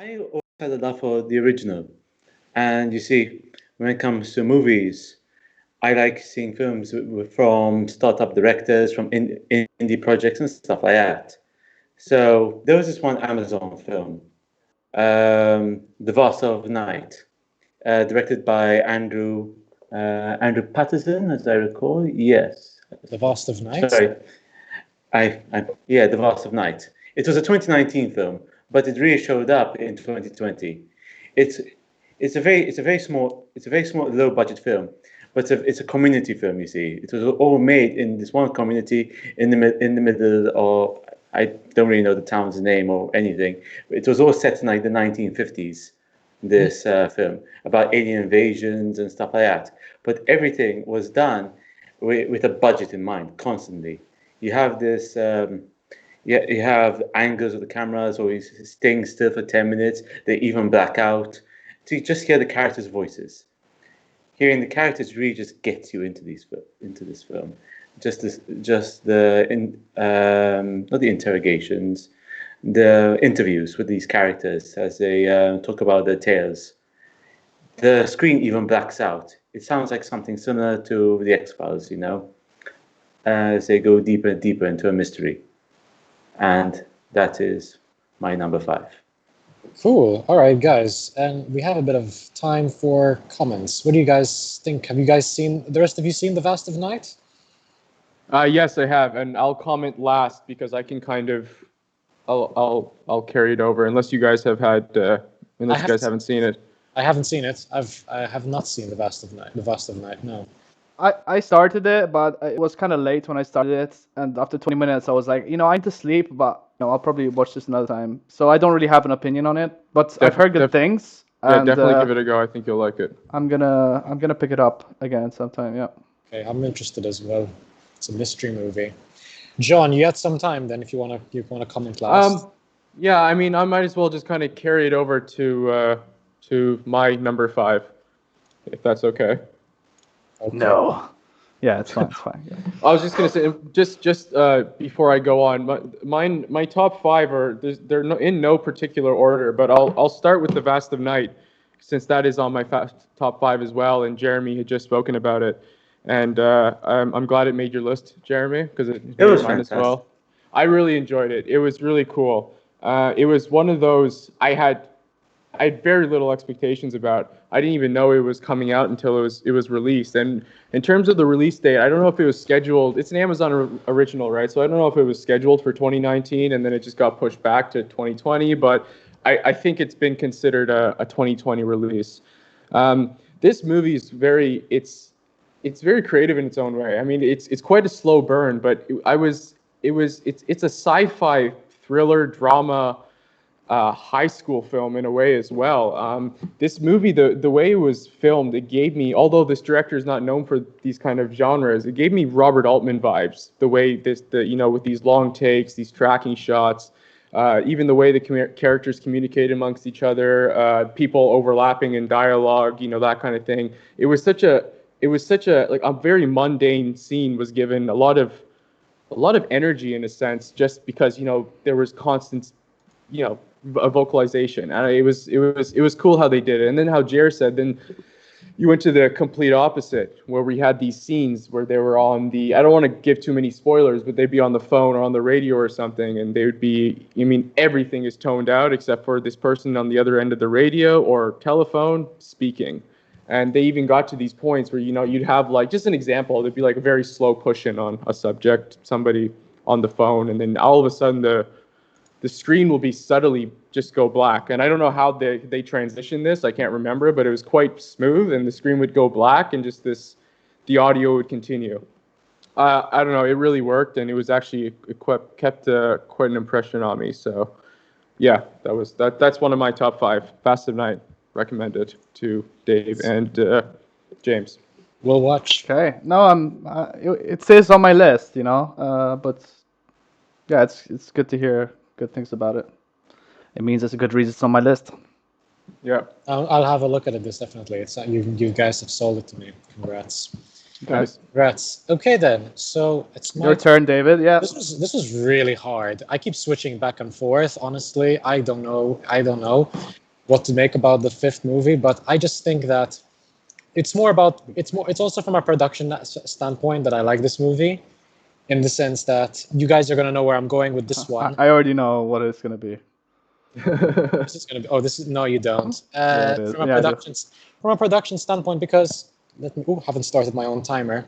I always had a love for the original. And you see, when it comes to movies, I like seeing films from startup directors, from indie projects and stuff like that. So there was this one Amazon film, The Vast of Night, directed by Andrew Patterson, as I recall. Yes, The Vast of Night? sorry, yeah, The Vast of Night. It was a 2019 film, but it really showed up in 2020. It's it's a very small low budget film, but it's a community film. You see, it was all made in this one community in the middle of, I don't really know the town's name or anything. It was all set in like the 1950s. This film about alien invasions and stuff like that, but everything was done with a budget in mind constantly. You have this. You have angles of the cameras, or he's staying still for 10 minutes. They even black out. So you just hear the characters' voices. Hearing the characters really just gets you into this film. Just not the interrogations, the interviews with these characters as they talk about their tales. The screen even blacks out. It sounds like something similar to the X-Files, as they go deeper and deeper into a mystery. And that is my number 5. Cool. All right, guys. And we have a bit of time for comments. What do you guys think? Have you guys seen, the rest of you seen The Vast of Night? Yes, I have, and I'll comment last because I can kind of, I'll carry it over unless you guys have had, unless you guys haven't seen it. I haven't seen it. I have not seen The Vast of Night. The Vast of Night. No. I started it, but it was kind of late when I started it, and after 20 minutes, I was like, I need to sleep, but I'll probably watch this another time. So I don't really have an opinion on it, but I've heard good things. Yeah, and, definitely give it a go. I think you'll like it. I'm gonna pick it up again sometime. Yeah. Okay, I'm interested as well. It's a mystery movie. John, you had some time then, if you wanna comment last. Yeah, I mean, I might as well just kind of carry it over to my number 5, if that's okay. Okay. No. Yeah, it's fine. It's fine. Yeah. I was just gonna say, just before I go on, my top 5 are they're in no particular order, but I'll start with The Vast of Night, since that is on my top 5 as well, and Jeremy had just spoken about it, and I'm glad it made your list, Jeremy, because it was mine as fantastic. well. I really enjoyed it. It was really cool. It was one of those I had very little expectations about. I didn't even know it was coming out until it was released. And in terms of the release date, I don't know if it was scheduled. It's an Amazon original, right? So I don't know if it was scheduled for 2019 and then it just got pushed back to 2020. But I think it's been considered a 2020 release. This movie is it's very creative in its own way. I mean, it's quite a slow burn, but it's a sci-fi thriller drama. High school film in a way as well. This movie, the way it was filmed, it gave me, although this director is not known for these kind of genres, it gave me Robert Altman vibes. The way with these long takes, these tracking shots, even the way the characters communicate amongst each other, people overlapping in dialogue, that kind of thing. It was such a like a very mundane scene was given a lot of energy in a sense, just because there was constant a vocalization, and it was cool how they did it. And then how Jer said, then you went to the complete opposite, where we had these scenes where they were on the, I don't want to give too many spoilers, but they'd be on the phone or on the radio or something, and they would be, everything is toned out except for this person on the other end of the radio or telephone speaking. And they even got to these points where you'd have, like, just an example, there'd be like a very slow push-in on a subject, somebody on the phone, and then all of a sudden the screen will be subtly just go black. And I don't know how they transitioned this. I can't remember, but it was quite smooth, and the screen would go black and just the audio would continue. I don't know. It really worked, and it was actually kept quite an impression on me. So, yeah, that's one of my top 5. Vast of Night, recommended to Dave and James. We'll watch. Okay. No, it says on my list, but yeah, it's good to hear good things about it. It means it's a good reason it's on my list. Yeah. I'll have a look at it. This definitely. It's you guys have sold it to me. Congrats. Nice. Congrats. Okay then. So it's my Your turn, David. Yeah. This was really hard. I keep switching back and forth. Honestly, I don't know. I don't know what to make about the fifth movie, but I just think that it's more about it's also from a production standpoint that I like this movie, in the sense that you guys are gonna know where I'm going with this one. I already know what it's gonna be. This is gonna be. Oh, this is no, you don't. Yeah, it is. From a Yeah, I do. production standpoint, because let me. Oh, haven't started my own timer.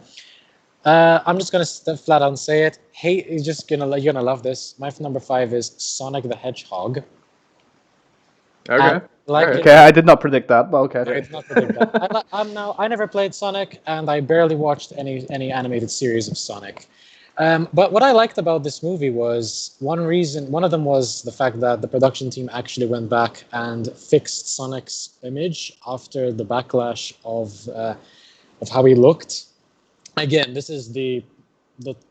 I'm just gonna flat out say it. Hey, you're gonna love this. My number 5 is Sonic the Hedgehog. Okay. Okay, I did not predict that, but okay. I did not predict that. I never played Sonic, and I barely watched any animated series of Sonic. But what I liked about this movie was one of them was the fact that the production team actually went back and fixed Sonic's image after the backlash of how he looked. Again, this is the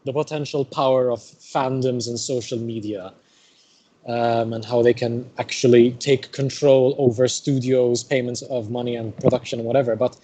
potential power of fandoms and social media, and how they can actually take control over studios, payments of money and production and whatever. But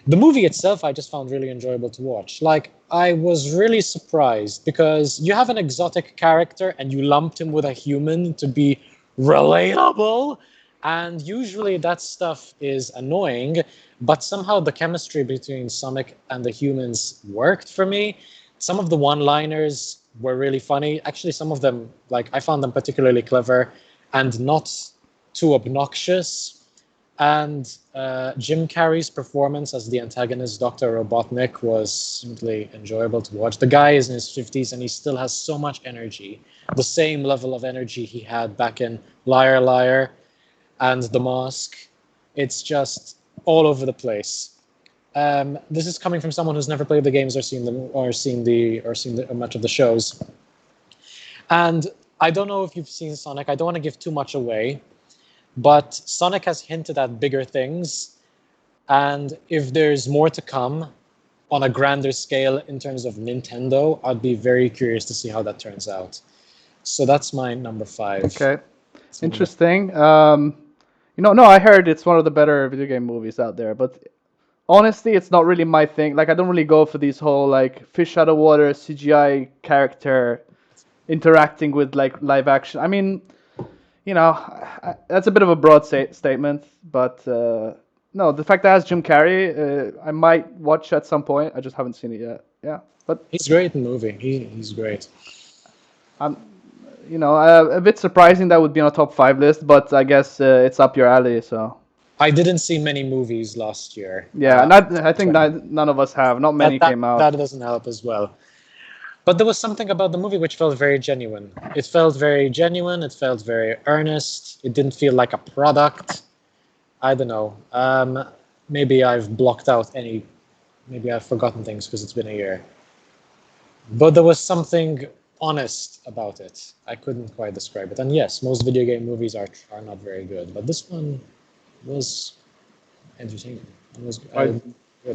the movie itself, I just found really enjoyable to watch. Like, I was really surprised because you have an exotic character and you lumped him with a human to be relatable. And usually that stuff is annoying, but somehow the chemistry between Sonic and the humans worked for me. Some of the one-liners were really funny. Actually, some of them, like, I found them particularly clever and not too obnoxious. And Jim Carrey's performance as the antagonist, Dr. Robotnik, was simply enjoyable to watch. The guy is in his 50s and he still has so much energy. The same level of energy he had back in Liar Liar and The Mask. It's just all over the place. This is coming from someone who's never played the games or seen much of the shows. And I don't know if you've seen Sonic. I don't want to give too much away, but Sonic has hinted at bigger things, and if there's more to come on a grander scale in terms of Nintendo, I'd be very curious to see how that turns out. So that's my number 5. Okay, interesting. No, I heard it's one of the better video game movies out there, but honestly, it's not really my thing. Like, I don't really go for these whole like fish out of water CGI character interacting with like live action. I mean, that's a bit of a broad statement, but no, the fact that it has Jim Carrey, I might watch at some point. I just haven't seen it yet. Yeah, but he's great in the movie. He's great. A bit surprising that would be on a top 5 list, but I guess it's up your alley. So I didn't see many movies last year. Yeah, I think none of us have. Not many came out. That doesn't help as well. But there was something about the movie which felt very genuine. It felt very genuine. It felt very earnest. It didn't feel like a product. I don't know. Maybe I've blocked out maybe I've forgotten things because it's been a year. But there was something honest about it. I couldn't quite describe it. And yes, most video game movies are not very good, but this one was entertaining. It was good.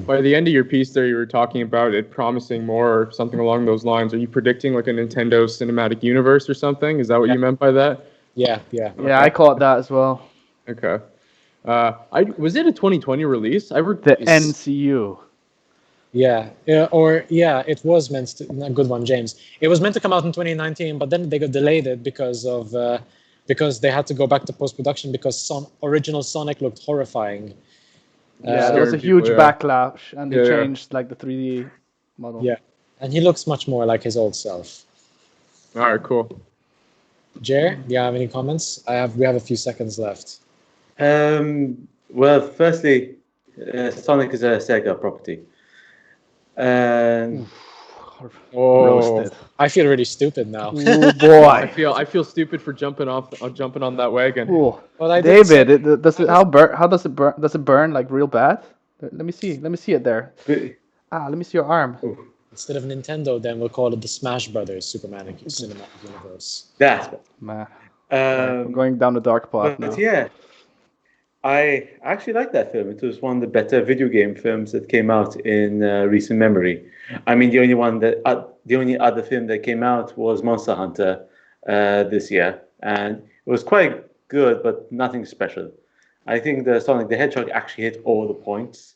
By the end of your piece there, you were talking about it promising more or something along those lines. Are you predicting like a Nintendo cinematic universe or something? Is that what you meant by that? Yeah. Yeah, I caught that as well. Okay. Was it a 2020 release? The NCU. Yeah, it was meant to. Good one, James. It was meant to come out in 2019, but then they got delayed it because they had to go back to post-production because some original Sonic looked horrifying. Yeah, there was a huge backlash, and they changed like the 3D model. Yeah, and he looks much more like his old self. All right, cool. Jer, do you have any comments? We have a few seconds left. Well, firstly, Sonic is a Sega property. Roasted. I feel really stupid now. Oh boy! I feel stupid for jumping on that wagon. Well, David, how does it burn? Does it burn like real bad? Let me see it there. Let me see your arm. Instead of Nintendo, then we'll call it the Smash Brothers Cinematic Universe. That's we're going down the dark path now. But yeah, I actually like that film. It was one of the better video game films that came out in recent memory. I mean, the only other film that came out was Monster Hunter this year, and it was quite good, but nothing special. I think the Sonic the Hedgehog actually hit all the points